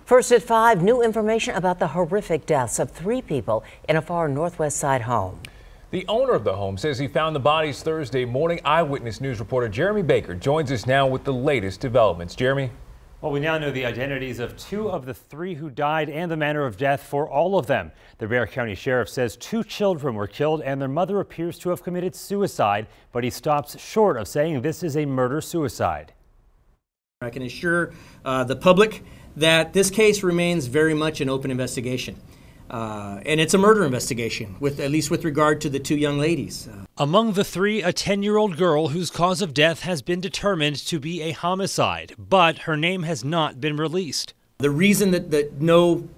First at 5, new information about the horrific deaths of 3 people in a far northwest side home. The owner of the home says he found the bodies Thursday morning. Eyewitness News reporter Jeremy Baker joins us now with the latest developments. Jeremy? Well, we now know the identities of 2 of the 3 who died and the manner of death for all of them. The Bexar County Sheriff says 2 children were killed and their mother appears to have committed suicide, but he stops short of saying this is a murder-suicide. I can assure the public that this case remains very much an open investigation. And it's a murder investigation, at least with regard to the 2 young ladies. Among the 3, a 10-year-old girl whose cause of death has been determined to be a homicide, but her name has not been released. The reason that no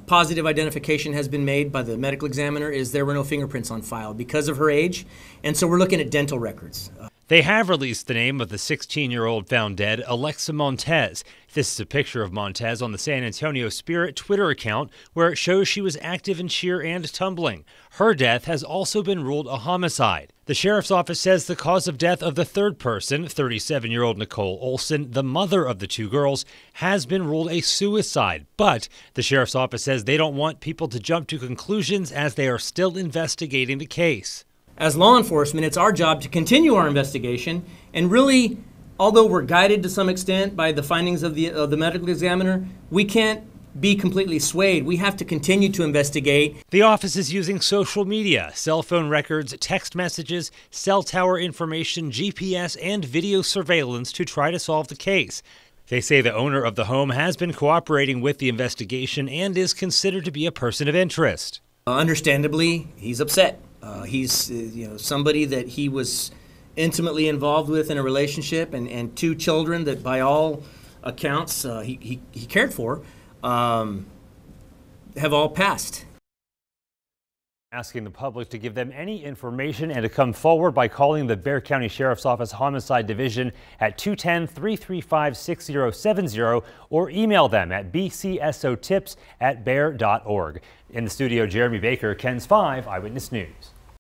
positive identification has been made by the medical examiner is there were no fingerprints on file because of her age, and so we're looking at dental records. They have released the name of the 16-year-old found dead, Alexa Montez. This is a picture of Montez on the San Antonio Spirit Twitter account where it shows she was active in cheer and tumbling. Her death has also been ruled a homicide. The sheriff's office says the cause of death of the 3rd person, 37-year-old Nicole Olson, the mother of the 2 girls, has been ruled a suicide. But the sheriff's office says they don't want people to jump to conclusions as they are still investigating the case. As law enforcement, it's our job to continue our investigation, and really, although we're guided to some extent by the findings of the medical examiner, we can't be completely swayed. We have to continue to investigate. The office is using social media, cell phone records, text messages, cell tower information, GPS, and video surveillance to try to solve the case. They say the owner of the home has been cooperating with the investigation and is considered to be a person of interest. Understandably, he's upset. He's somebody that he was intimately involved with in a relationship, and 2 children that by all accounts he cared for have all passed. Asking the public to give them any information and to come forward by calling the Bexar County Sheriff's Office Homicide Division at 210-335-6070 or email them at bcsotips@bexar.org. In the studio, Jeremy Baker, KENS 5 Eyewitness News.